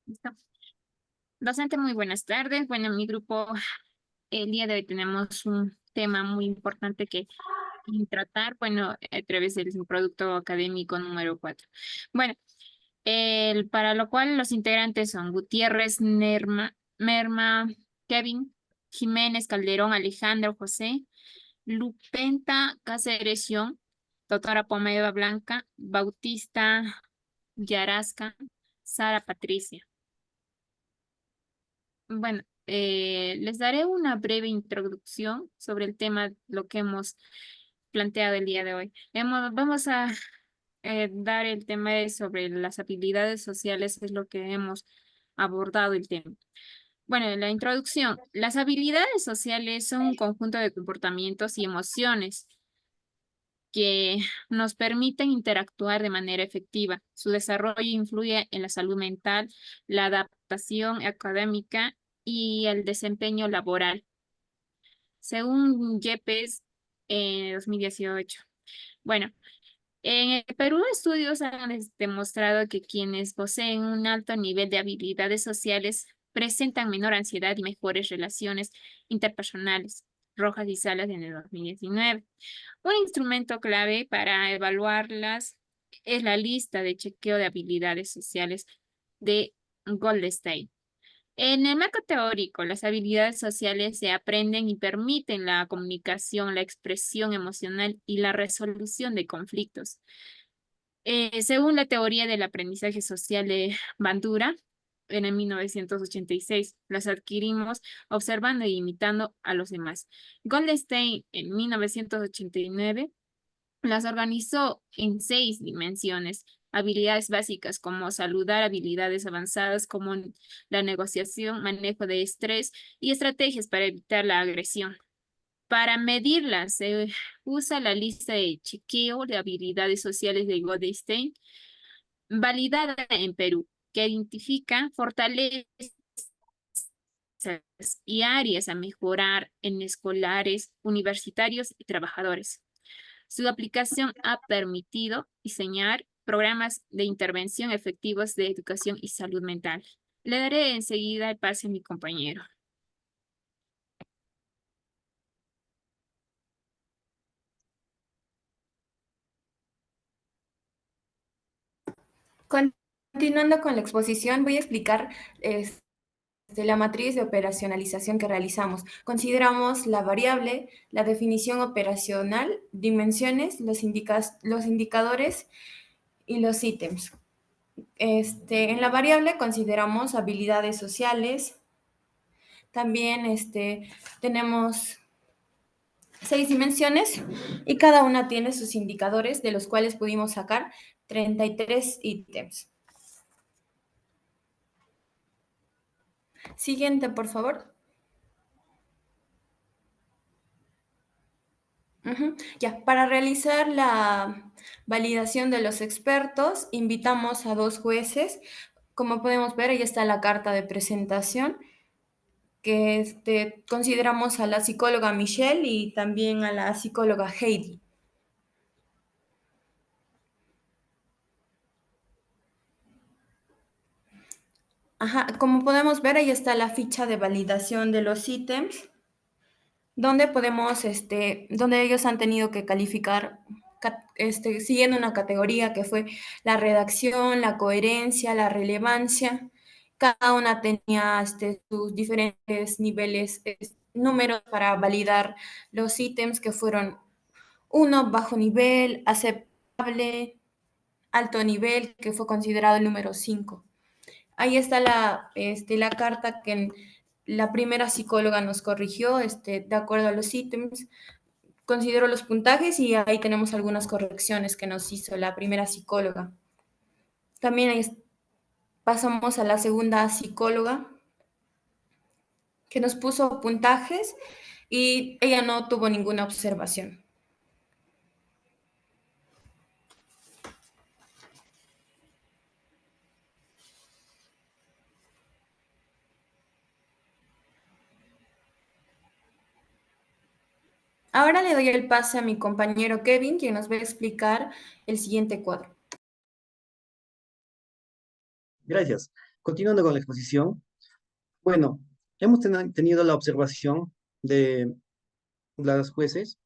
Listo. Docente, muy buenas tardes. Bueno, en mi grupo el día de hoy tenemos un tema muy importante que tratar, bueno, a través del producto académico número 4. Bueno, para lo cual los integrantes son Gutiérrez, Merma, Kevin, Jiménez, Calderón, Alejandro, José, Lupenta, Cáceres, Sion, doctora Pomeva Blanca, Bautista, Yarasca, Sara Patricia. Bueno, les daré una breve introducción sobre el tema, lo que hemos planteado el día de hoy. Vamos a dar el tema sobre las habilidades sociales, es lo que hemos abordado el tema. Bueno, en la introducción, las habilidades sociales son un conjunto de comportamientos y emociones que nos permiten interactuar de manera efectiva. Su desarrollo influye en la salud mental, la adaptación académica y el desempeño laboral, según Yepes en 2018. Bueno, en el Perú, estudios han demostrado que quienes poseen un alto nivel de habilidades sociales presentan menor ansiedad y mejores relaciones interpersonales. Rojas y Salas en el 2019. Un instrumento clave para evaluarlas es la lista de chequeo de habilidades sociales de Goldstein. En el marco teórico, las habilidades sociales se aprenden y permiten la comunicación, la expresión emocional y la resolución de conflictos. Según la teoría del aprendizaje social de Bandura, en el 1986, las adquirimos observando e imitando a los demás. Goldstein, en 1989, las organizó en 6 dimensiones: habilidades básicas como saludar, habilidades avanzadas como la negociación, manejo de estrés y estrategias para evitar la agresión. Para medirlas, se usa la lista de chequeo de habilidades sociales de Goldstein, validada en Perú, que identifica fortalezas y áreas a mejorar en escolares, universitarios y trabajadores. Su aplicación ha permitido diseñar programas de intervención efectivos de educación y salud mental. Le daré enseguida el pase a mi compañero. Continuando con la exposición, voy a explicar la matriz de operacionalización que realizamos. Consideramos la variable, la definición operacional, dimensiones, los indicadores y los ítems. En la variable consideramos habilidades sociales. También tenemos 6 dimensiones y cada una tiene sus indicadores, de los cuales pudimos sacar 33 ítems. Siguiente, por favor. Ya, para realizar la validación de los expertos, invitamos a 2 jueces. Como podemos ver, ahí está la carta de presentación, que consideramos a la psicóloga Michelle y también a la psicóloga Heidi. Ajá, como podemos ver, ahí está la ficha de validación de los ítems, donde donde ellos han tenido que calificar siguiendo una categoría que fue la redacción, la coherencia, la relevancia. Cada una tenía sus diferentes niveles, números para validar los ítems, que fueron 1, bajo nivel, aceptable, alto nivel, que fue considerado el número 5. Ahí está la carta que la primera psicóloga nos corrigió, de acuerdo a los ítems. Considero los puntajes y ahí tenemos algunas correcciones que nos hizo la primera psicóloga. También pasamos a la segunda psicóloga, que nos puso puntajes y ella no tuvo ninguna observación. Ahora le doy el pase a mi compañero Kevin, quien nos va a explicar el siguiente cuadro. Gracias. continuando con la exposición, bueno, hemos tenido la observación de las jueces,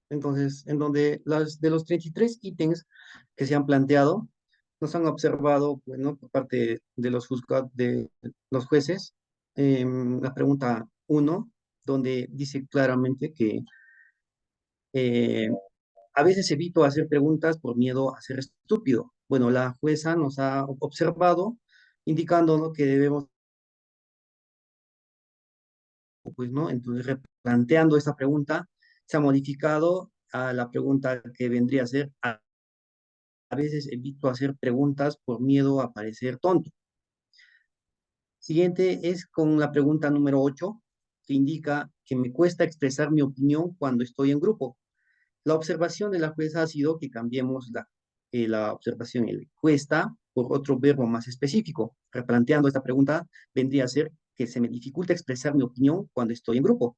entonces, en donde de los 33 ítems que se han planteado, nos han observado, bueno, por parte de los juzgados, de los jueces, la pregunta uno, donde dice claramente que eh, a veces evito hacer preguntas por miedo a ser estúpido. Bueno, la jueza nos ha observado, indicando, ¿no?, que debemos, pues, ¿no? Entonces, replanteando esta pregunta, se ha modificado a la pregunta que vendría a ser, a veces evito hacer preguntas por miedo a parecer tonto. Siguiente es con la pregunta número 8, que indica que me cuesta expresar mi opinión cuando estoy en grupo. La observación de la jueza ha sido que cambiemos la observación, el cuesta, por otro verbo más específico. Replanteando esta pregunta, vendría a ser que se me dificulta expresar mi opinión cuando estoy en grupo.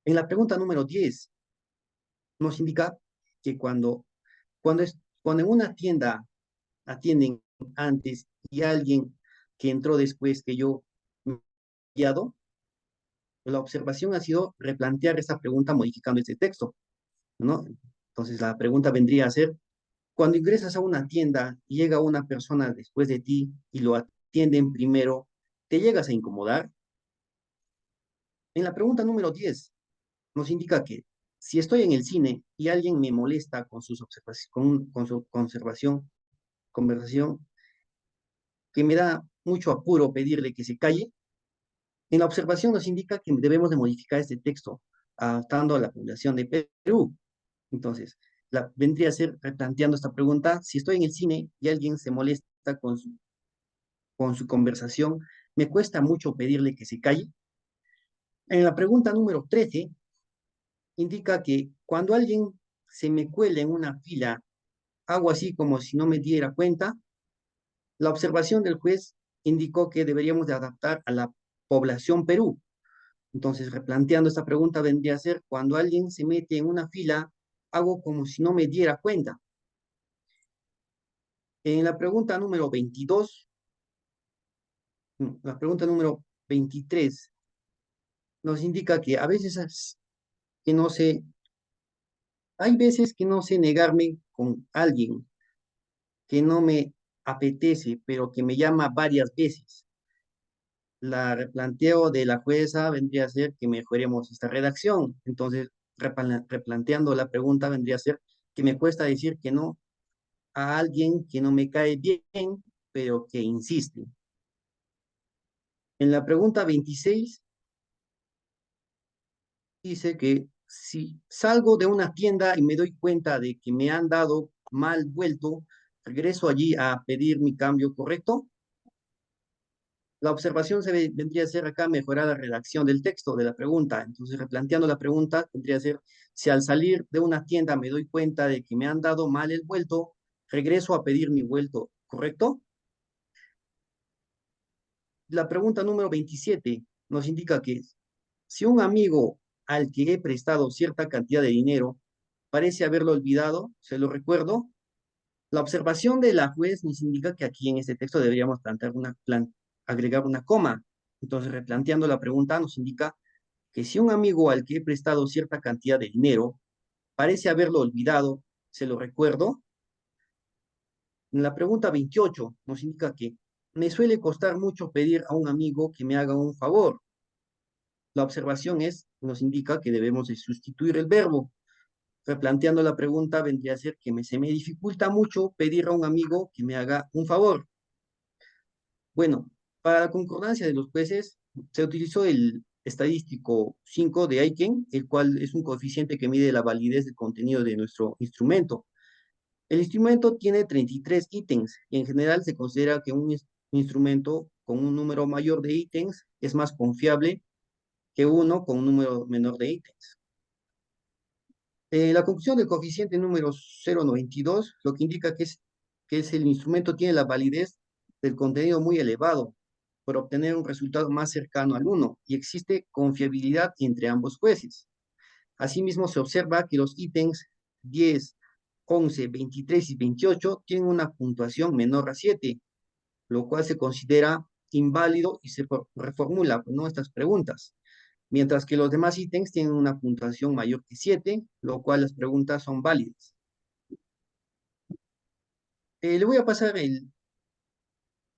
En la pregunta número 10, nos indica que cuando en una tienda atienden antes y alguien que entró después que yo me he guiado, la observación ha sido replantear esta pregunta modificando este texto, ¿no? Entonces la pregunta vendría a ser, cuando ingresas a una tienda y llega una persona después de ti y lo atienden primero, ¿te llegas a incomodar? En la pregunta número 10 nos indica que si estoy en el cine y alguien me molesta con sus observaciones, con su conversación, que me da mucho apuro pedirle que se calle, en la observación nos indica que debemos de modificar este texto, adaptando a la población de Perú. Entonces, vendría a ser replanteando esta pregunta, si estoy en el cine y alguien se molesta con su conversación, ¿me cuesta mucho pedirle que se calle? En la pregunta número 13, indica que cuando alguien se me cuela en una fila, hago así como si no me diera cuenta. La observación del juez indicó que deberíamos de adaptar a la población Perú. Entonces, replanteando esta pregunta, vendría a ser, cuando alguien se mete en una fila, hago como si no me diera cuenta. En la pregunta número 22, la pregunta número 23, nos indica que a veces que no sé, hay veces que no sé negarme con alguien que no me apetece, pero que me llama varias veces. La replanteo de la jueza vendría a ser que mejoremos esta redacción. Entonces, replanteando la pregunta vendría a ser que me cuesta decir que no a alguien que no me cae bien, pero que insiste. En la pregunta 26 dice que si salgo de una tienda y me doy cuenta de que me han dado mal vuelto, regreso allí a pedir mi cambio correcto. La observación vendría a ser acá mejorar la redacción del texto de la pregunta. Entonces, replanteando la pregunta, vendría a ser, si al salir de una tienda me doy cuenta de que me han dado mal el vuelto, regreso a pedir mi vuelto, ¿correcto? La pregunta número 27 nos indica que si un amigo al que he prestado cierta cantidad de dinero parece haberlo olvidado, se lo recuerdo. La observación de la juez nos indica que aquí en este texto deberíamos agregar una coma. Entonces, replanteando la pregunta, nos indica que si un amigo al que he prestado cierta cantidad de dinero parece haberlo olvidado, se lo recuerdo. En la pregunta 28 nos indica que me suele costar mucho pedir a un amigo que me haga un favor. La observación nos indica que debemos de sustituir el verbo. Replanteando la pregunta, vendría a ser que se me dificulta mucho pedir a un amigo que me haga un favor. Bueno, para la concordancia de los jueces, se utilizó el estadístico 5 de Aiken, el cual es un coeficiente que mide la validez del contenido de nuestro instrumento. El instrumento tiene 33 ítems y en general se considera que un instrumento con un número mayor de ítems es más confiable que uno con un número menor de ítems. La conclusión del coeficiente número 0,92 lo que indica que el instrumento tiene la validez del contenido muy elevado por obtener un resultado más cercano al 1 y existe confiabilidad entre ambos jueces. Asimismo, se observa que los ítems 10, 11, 23 y 28 tienen una puntuación menor a 7, lo cual se considera inválido y se reformula, ¿no? Estas preguntas. Mientras que los demás ítems tienen una puntuación mayor que 7, lo cual las preguntas son válidas. Le voy a pasar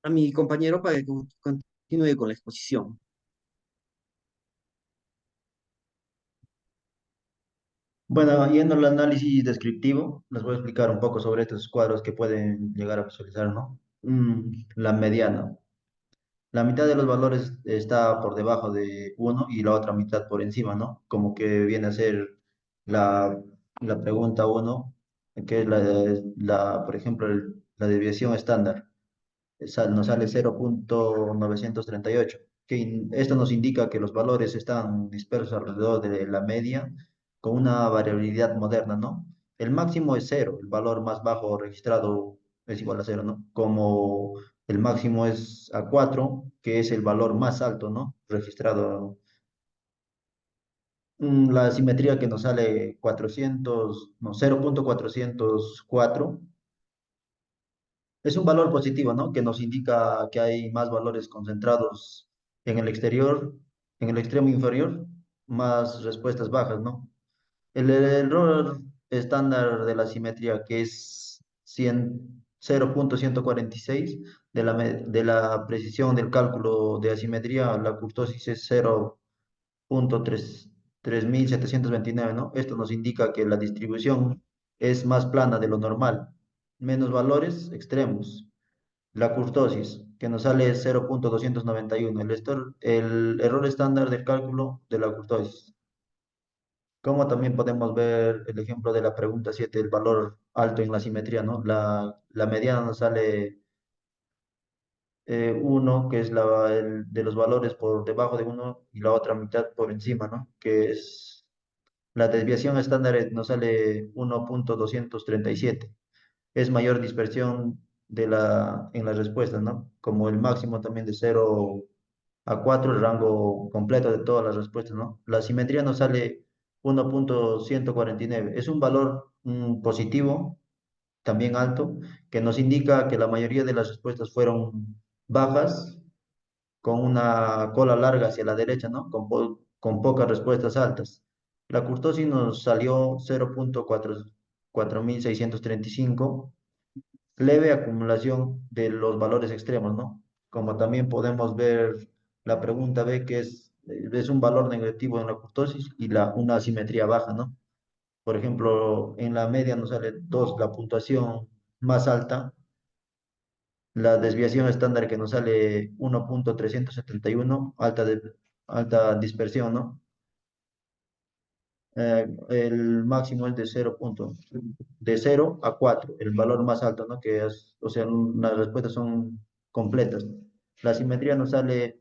a mi compañero para que continúe con la exposición. Bueno, yendo al análisis descriptivo, les voy a explicar un poco sobre estos cuadros que pueden llegar a visualizar, ¿no? La mediana. La mitad de los valores está por debajo de uno y la otra mitad por encima, ¿no? Como que viene a ser la, la pregunta uno, que es por ejemplo, la desviación estándar. Nos sale 0,938, esto nos indica que los valores están dispersos alrededor de la media con una variabilidad moderna, ¿no? El máximo es cero, el valor más bajo registrado es igual a cero, ¿no? Como el máximo es a 4, que es el valor más alto, ¿no? Registrado. La simetría que nos sale 400, no, 0,404 es un valor positivo, ¿no? Que nos indica que hay más valores concentrados en el exterior, en el extremo inferior, más respuestas bajas, ¿no? El error estándar de la simetría, que es 0,146 de la precisión del cálculo de asimetría, la kurtosis es 0,3729, ¿no? Esto nos indica que la distribución es más plana de lo normal, menos valores extremos. La kurtosis, que nos sale 0,291, el error estándar del cálculo de la kurtosis. Como también podemos ver el ejemplo de la pregunta 7, el valor alto en la simetría, ¿no? La mediana nos sale 1, que es de los valores por debajo de uno y la otra mitad por encima, ¿no? Que es la desviación estándar nos sale 1,237. Es mayor dispersión en las respuestas, ¿no? Como el máximo también de 0 a 4, el rango completo de todas las respuestas, ¿no? La simetría nos sale 1,149. Es un valor positivo, también alto, que nos indica que la mayoría de las respuestas fueron bajas, con una cola larga hacia la derecha, ¿no? Con pocas respuestas altas. La kurtosis nos salió 0,4635, leve acumulación de los valores extremos, ¿no? Como también podemos ver la pregunta B, que es un valor negativo en la kurtosis y una asimetría baja, ¿no? Por ejemplo, en la media nos sale 2, la puntuación más alta, la desviación estándar que nos sale 1,371, alta dispersión, ¿no? El máximo es de 0 a 4, el valor más alto, ¿no? O sea, las respuestas son completas. La simetría nos sale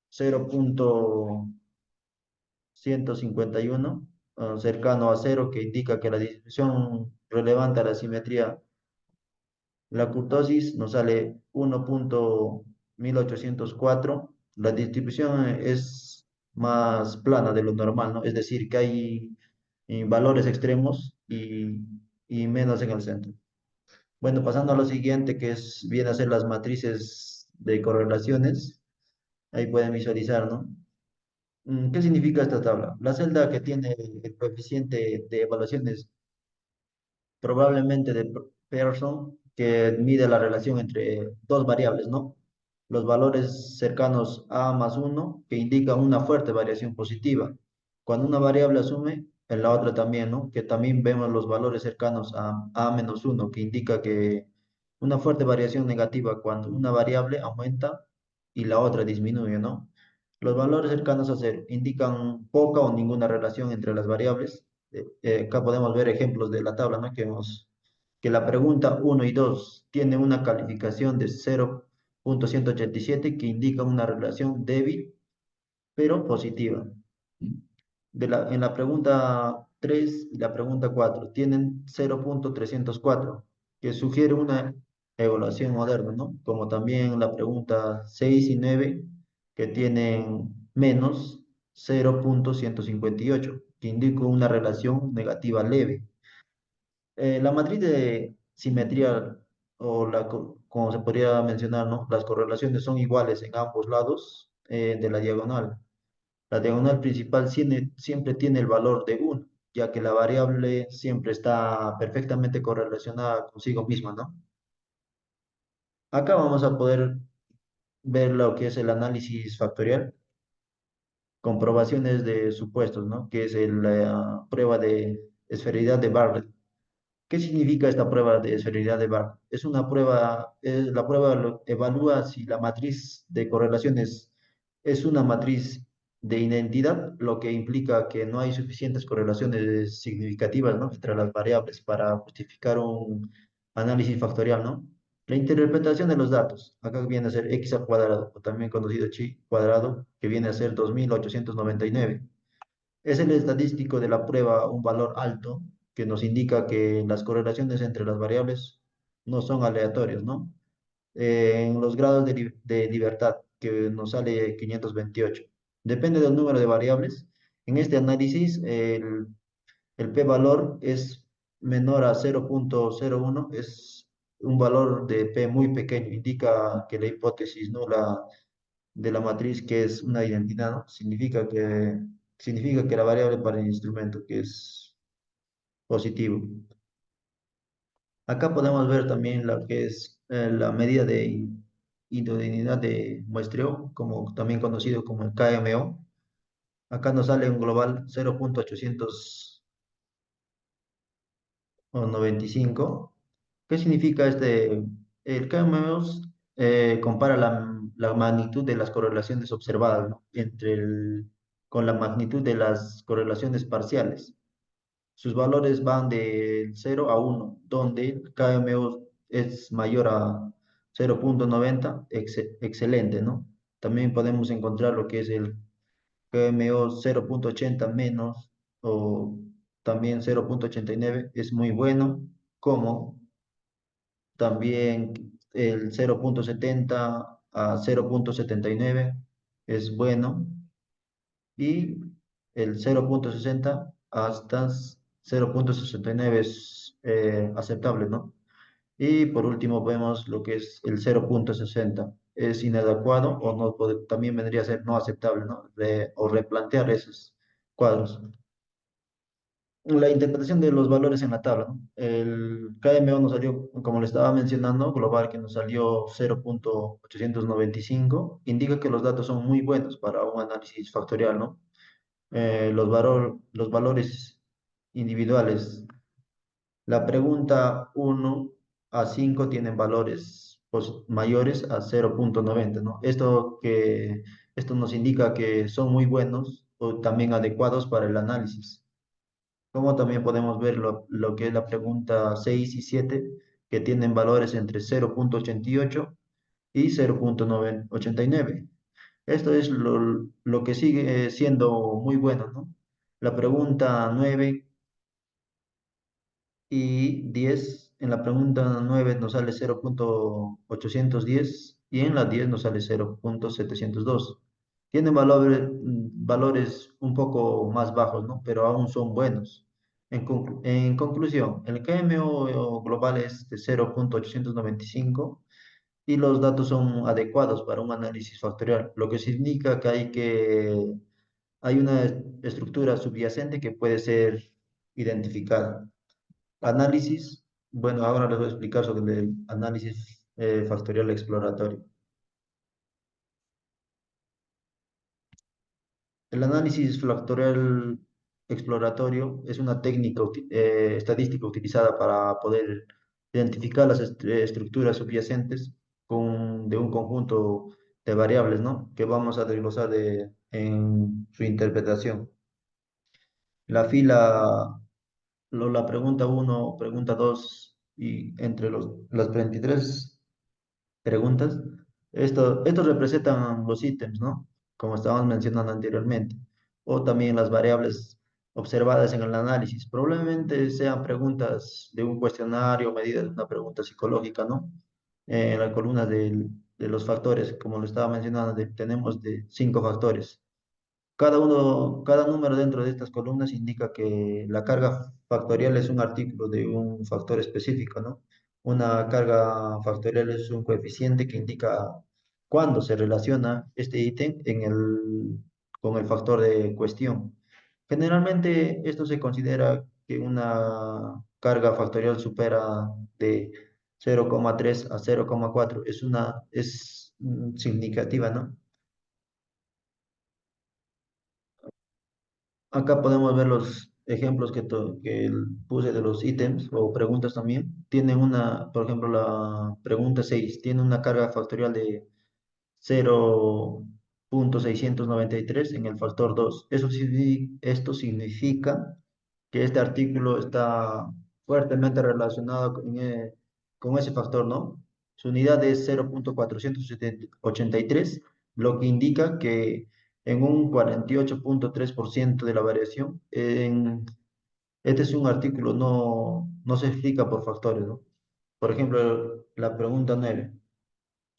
0,151, cercano a 0, que indica que la distribución relevante a la simetría. La kurtosis nos sale 1,1804. La distribución es más plana de lo normal, ¿no? Es decir, que hay valores extremos y menos en el centro. Bueno, pasando a lo siguiente, viene a ser las matrices de correlaciones. Ahí pueden visualizar, ¿no? ¿Qué significa esta tabla? La celda que tiene el coeficiente de evaluaciones probablemente de Pearson, que mide la relación entre dos variables, ¿no? Los valores cercanos a más uno, que indican una fuerte variación positiva. Cuando una variable asume, en la otra también, ¿no? Que también vemos los valores cercanos a menos uno, que indica que una fuerte variación negativa cuando una variable aumenta y la otra disminuye, ¿no? Los valores cercanos a cero indican poca o ninguna relación entre las variables. Acá podemos ver ejemplos de la tabla, ¿no? Que la pregunta uno y 2 tiene una calificación de 0,187, que indica una relación débil pero positiva. En la pregunta 3 y la pregunta 4 tienen 0,304, que sugiere una evaluación moderna, ¿no? Como también la pregunta 6 y 9, que tienen menos 0,158, que indica una relación negativa leve. La matriz de simetría o como se podría mencionar, ¿no? Las correlaciones son iguales en ambos lados de la diagonal. La diagonal principal siempre tiene el valor de 1, ya que la variable siempre está perfectamente correlacionada consigo misma, ¿no? Acá vamos a poder ver lo que es el análisis factorial, comprobaciones de supuestos, ¿no? Que es la prueba de esferilidad de Barrett. ¿Qué significa esta prueba de esferilidad de Barrett? Es una prueba, la prueba evalúa si la matriz de correlaciones es una matriz de identidad, lo que implica que no hay suficientes correlaciones significativas, ¿no? Entre las variables para justificar un análisis factorial, ¿no? La interpretación de los datos, acá viene a ser x al cuadrado, o también conocido chi cuadrado, que viene a ser 2899. Es el estadístico de la prueba un valor alto que nos indica que las correlaciones entre las variables no son aleatorias, ¿no? En los grados de libertad, que nos sale 528. Depende del número de variables. En este análisis, el p-valor es menor a 0,01, es un valor de p muy pequeño, indica que la hipótesis nula de la matriz, que es una identidad, ¿no? Significa que la variable para el instrumento, que es positivo. Acá podemos ver también lo que es la medida de idoneidad de muestreo, como también conocido como el KMO. Acá nos sale un global 0,895. ¿Qué significa este? El KMO compara la magnitud de las correlaciones observadas, ¿no? Con la magnitud de las correlaciones parciales. Sus valores van de 0 a 1, donde el KMO es mayor a 0,90, excelente, ¿no? También podemos encontrar lo que es el KMO 0,80 menos o también 0,89, es muy bueno, como también el 0,70 a 0,79 es bueno, y el 0,60 hasta 0,69 es aceptable, ¿no? Y por último vemos lo que es el 0,60. Es inadecuado o no, también vendría a ser no aceptable, ¿no? O replantear esos cuadros. La interpretación de los valores en la tabla, ¿no? El KMO nos salió, como le estaba mencionando, global, que nos salió 0,895, indica que los datos son muy buenos para un análisis factorial, ¿no? Los valores individuales. La pregunta 1 a 5 tienen valores mayores a 0,90, ¿no? Esto nos indica que son muy buenos o también adecuados para el análisis. Como también podemos ver lo que es la pregunta 6 y 7, que tienen valores entre 0,88 y 0,89. Esto es lo que sigue siendo muy bueno, ¿no? La pregunta 9 y 10, en la pregunta 9 nos sale 0,810 y en la 10 nos sale 0,702. Tienen valores un poco más bajos, ¿no? Pero aún son buenos. En conclusión, el KMO global es de 0,895 y los datos son adecuados para un análisis factorial, lo que significa que hay una estructura subyacente que puede ser identificada. Análisis, bueno, ahora les voy a explicar sobre el análisis factorial exploratorio. El análisis factorial exploratorio es una técnica estadística utilizada para poder identificar las estructuras subyacentes de un conjunto de variables, ¿no? Que vamos a desglosar en su interpretación. La fila, la pregunta 1, pregunta 2 y entre las 23 preguntas. Estos representan los ítems, ¿no? Como estábamos mencionando anteriormente. O también las variables observadas en el análisis. Probablemente sean preguntas de un cuestionario, medidas de una pregunta psicológica, ¿no? En la columna de los factores, como lo estaba mencionando, tenemos de 5 factores. Cada número dentro de estas columnas indica que la carga factorial es un artículo de un factor específico, ¿no? Una carga factorial es un coeficiente que indica cuándo se relaciona este ítem con el factor de cuestión. Generalmente esto se considera que una carga factorial supera de 0,3 a 0,4. Es significativa, ¿no? Acá podemos ver los ejemplos que puse de los ítems o preguntas también. Tienen por ejemplo, la pregunta 6 tiene una carga factorial de 0,693 en el factor 2. Esto significa que este artículo está fuertemente relacionado con ese factor, ¿no? Su unidad es 0,483, lo que indica que en un 48,3% de la variación, este es un artículo, no se explica por factores, ¿no? Por ejemplo, la pregunta 9.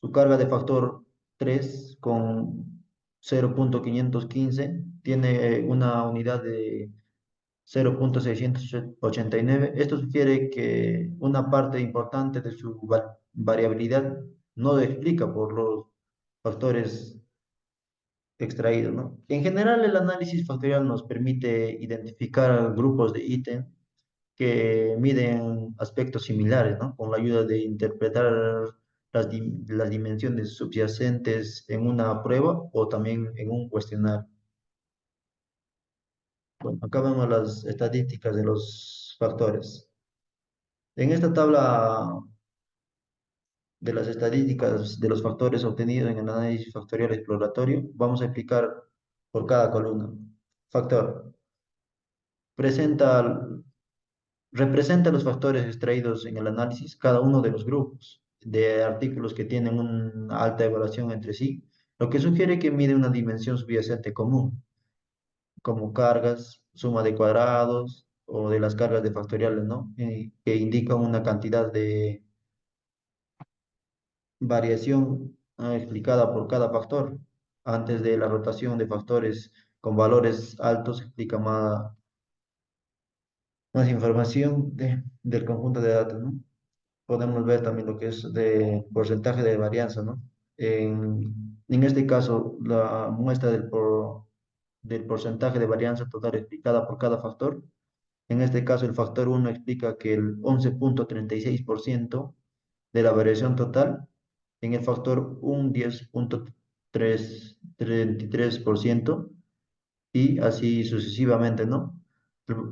Su carga de factor 3 con 0,515 tiene una unidad de 0,689. Esto sugiere que una parte importante de su variabilidad no lo explica por los factores extraídos, ¿no? En general, el análisis factorial nos permite identificar grupos de ítems que miden aspectos similares, ¿no? Con la ayuda de interpretar las dimensiones subyacentes en una prueba o también en un cuestionario. Bueno, acá vemos las estadísticas de los factores. En esta tabla de las estadísticas de los factores obtenidos en el análisis factorial exploratorio, vamos a explicar por cada columna. Factor. Presenta Representa los factores extraídos en el análisis, cada uno de los grupos de artículos que tienen una alta evaluación entre sí, lo que sugiere que mide una dimensión subyacente común, como cargas, suma de cuadrados o de las cargas de factoriales, ¿no? Que indican una cantidad de variación explicada por cada factor. Antes de la rotación de factores con valores altos, explica más información del conjunto de datos, ¿no? Podemos ver también lo que es de porcentaje de varianza, ¿no? En este caso, la muestra del porcentaje de varianza total explicada por cada factor. En este caso, el factor uno explica que el 11,36% de la variación total, en el factor un 10,33% y así sucesivamente, ¿no?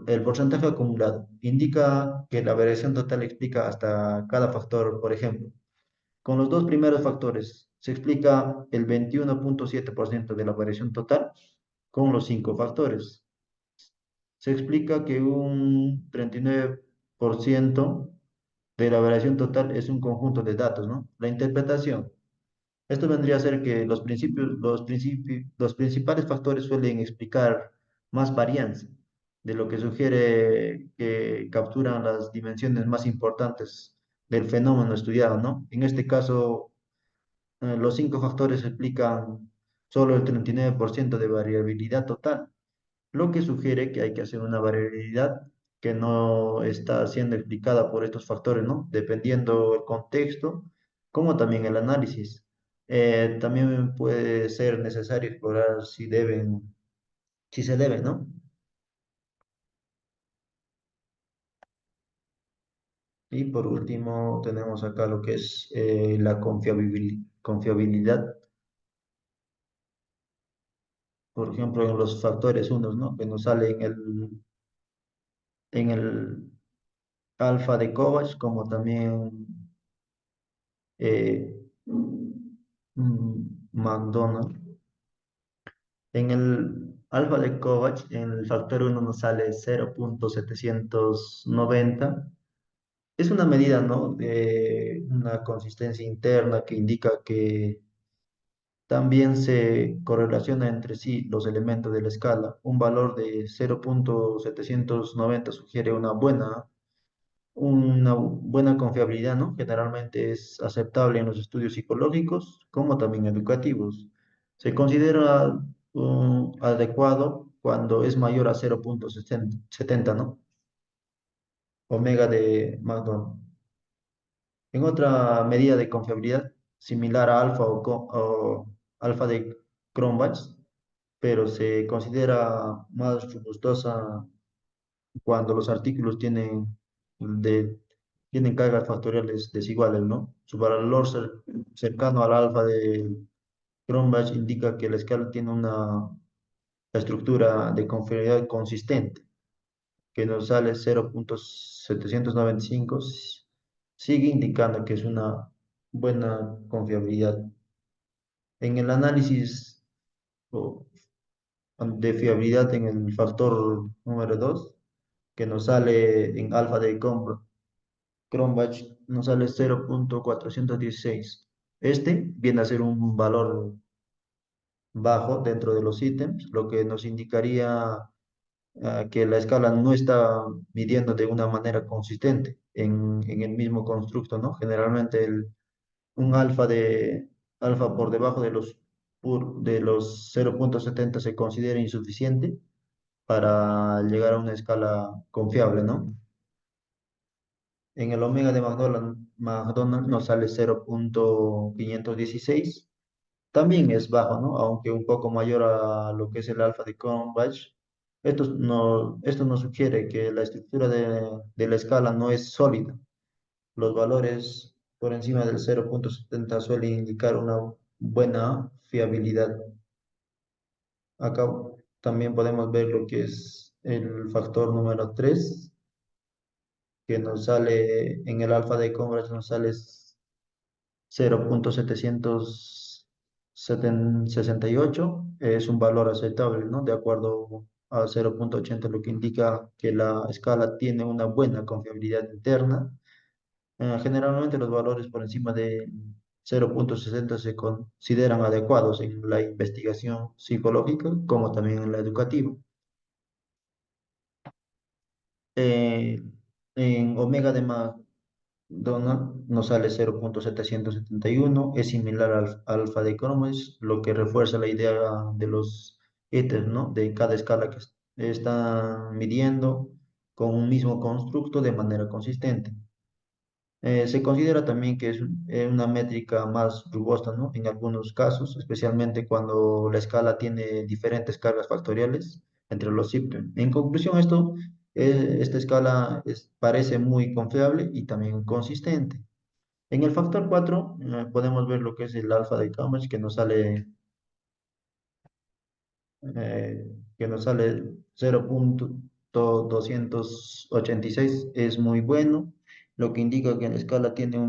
El porcentaje acumulado indica que la variación total explica hasta cada factor, por ejemplo. Con los dos primeros factores se explica el 21,7% de la variación total con los cinco factores. Se explica que un 39% de la variación total es un conjunto de datos, ¿no? La interpretación. Esto vendría a ser que los principales factores suelen explicar más varianza, de lo que sugiere que capturan las dimensiones más importantes del fenómeno estudiado, ¿no? En este caso, los cinco factores explican solo el 39% de variabilidad total, lo que sugiere que hay que hacer una variabilidad que no está siendo explicada por estos factores, ¿no? Dependiendo el contexto, como también el análisis. También puede ser necesario explorar si se debe, ¿no? Y por último tenemos acá lo que es la confiabilidad, por ejemplo, en los factores unos, ¿no? Que nos sale en el alfa de Kovács, como también eh, McDonald. En el alfa de Kovács, en el factor uno nos sale 0,790. Es una medida, ¿no? De una consistencia interna que indica que también se correlaciona entre sí los elementos de la escala. Un valor de 0,790 sugiere una buena confiabilidad, ¿no? Generalmente es aceptable en los estudios psicológicos como también educativos. Se considera adecuado cuando es mayor a 0,70, ¿no? Omega de McDonald. En otra medida de confiabilidad, similar a alfa o alfa de Cronbach, pero se considera más robustosa cuando los artículos de, tienen cargas factoriales desiguales, ¿no? Su valor cercano al alfa de Cronbach indica que la escala tiene una estructura de confiabilidad consistente, que nos sale 0.795, sigue indicando que es una buena confiabilidad. En el análisis o, de fiabilidad en el factor número 2 que nos sale en alfa de Cronbach, nos sale 0.416. Este viene a ser un valor bajo dentro de los ítems, lo que nos indicaría que la escala no está midiendo de una manera consistente en el mismo constructo, ¿no? Generalmente un alfa por debajo de de los 0.70 se considera insuficiente para llegar a una escala confiable, ¿no? En el omega de McDonald nos sale 0.516. También es bajo, ¿no? Aunque un poco mayor a lo que es el alfa de Cronbach. Esto nos sugiere que la estructura de la escala no es sólida. Los valores por encima del 0.70 suelen indicar una buena fiabilidad. Acá también podemos ver lo que es el factor número 3 que nos sale en el alfa de Cronbach, nos sale 0.768, es un valor aceptable, ¿no? De acuerdo a 0.80, lo que indica que la escala tiene una buena confiabilidad interna. Generalmente los valores por encima de 0.60 se consideran adecuados en la investigación psicológica como también en la educativa. Eh, en omega de Donald nos sale 0.771, es similar al alfa de Cronbach, lo que refuerza la idea de los ítems, ¿no? De cada escala que están midiendo con un mismo constructo de manera consistente. Se considera también que es una métrica más robusta, ¿no? En algunos casos, especialmente cuando la escala tiene diferentes cargas factoriales entre los ítems. En conclusión, esta escala parece muy confiable y también consistente. En el factor 4 podemos ver lo que es el alfa de Cambridge eh, que nos sale 0.286, es muy bueno, lo que indica que la escala tiene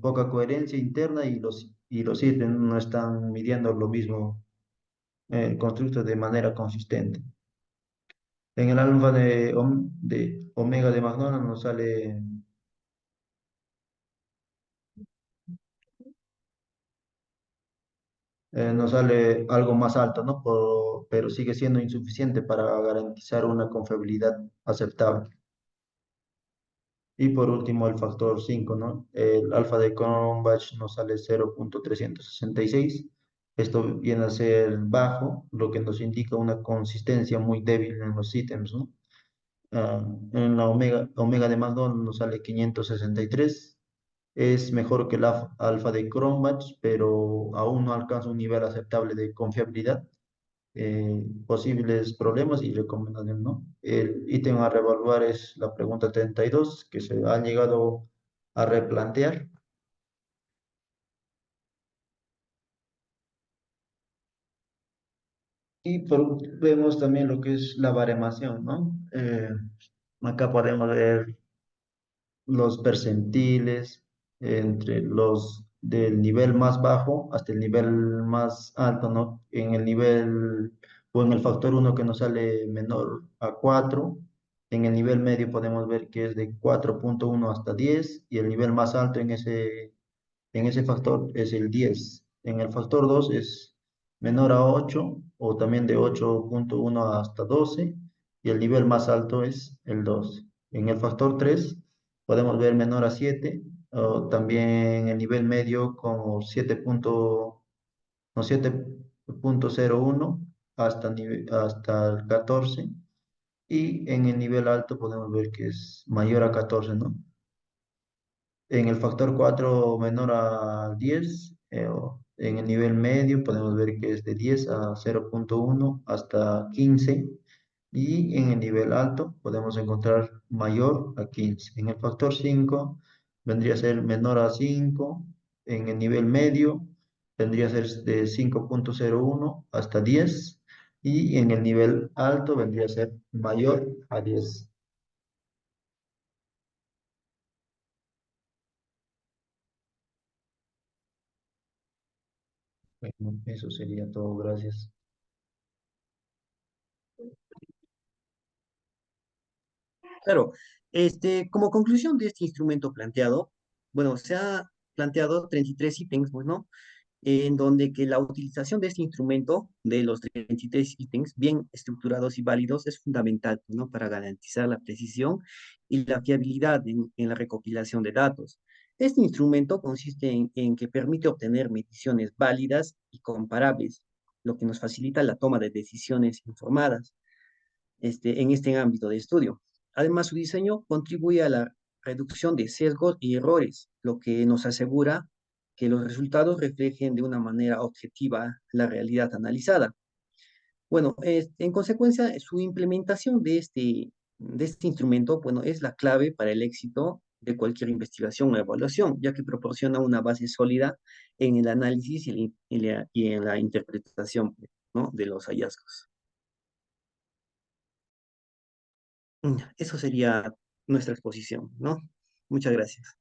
poca coherencia interna y los ítems no están midiendo lo mismo el constructo de manera consistente. En el alfa de omega de McDonald nos sale algo más alto, ¿no? Pero sigue siendo insuficiente para garantizar una confiabilidad aceptable. Y por último, el factor 5, ¿no? El alfa de Cronbach nos sale 0.366. Esto viene a ser bajo, lo que nos indica una consistencia muy débil en los ítems, ¿no? Ah, en la omega de McDonald nos sale 563. Es mejor que el alfa de Cronbach, pero aún no alcanza un nivel aceptable de confiabilidad. Posibles problemas y recomendaciones, ¿no? El ítem a reevaluar es la pregunta 32, que se han llegado a replantear. Vemos también lo que es la baremación, ¿no? Acá podemos ver los percentiles entre los del nivel más bajo hasta el nivel más alto, ¿no? En el nivel o en el factor uno que nos sale menor a 4, en el nivel medio podemos ver que es de 4.1 hasta 10 y el nivel más alto en ese factor es el 10. En el factor 2 es menor a 8 o también de 8.1 hasta 12 y el nivel más alto es el 2. En el factor 3 podemos ver menor a 7 o también el nivel medio como 7.01 hasta el 14 y en el nivel alto podemos ver que es mayor a 14, ¿no? En el factor 4 menor a 10, en el nivel medio podemos ver que es de 10 a 0,1 hasta 15. Y en el nivel alto podemos encontrar mayor a 15. En el factor 5 vendría a ser menor a 5. En el nivel medio tendría a ser de 5,01 hasta 10. Y en el nivel alto vendría a ser mayor a 10. Bueno, eso sería todo. Gracias. Claro, como conclusión de este instrumento planteado, bueno, se ha planteado 33 ítems, bueno, en donde que la utilización de este instrumento, de los 33 ítems bien estructurados y válidos, es fundamental, ¿no? Para garantizar la precisión y la fiabilidad en la recopilación de datos. Este instrumento consiste en que permite obtener mediciones válidas y comparables, lo que nos facilita la toma de decisiones informadas en este ámbito de estudio. Además, su diseño contribuye a la reducción de sesgos y errores, lo que nos asegura que los resultados reflejen de una manera objetiva la realidad analizada. Bueno, en consecuencia, su implementación de este instrumento, bueno, es la clave para el éxito de cualquier investigación o evaluación, ya que proporciona una base sólida en el análisis y en la interpretación, ¿no? De los hallazgos. Eso sería nuestra exposición, ¿no? Muchas gracias.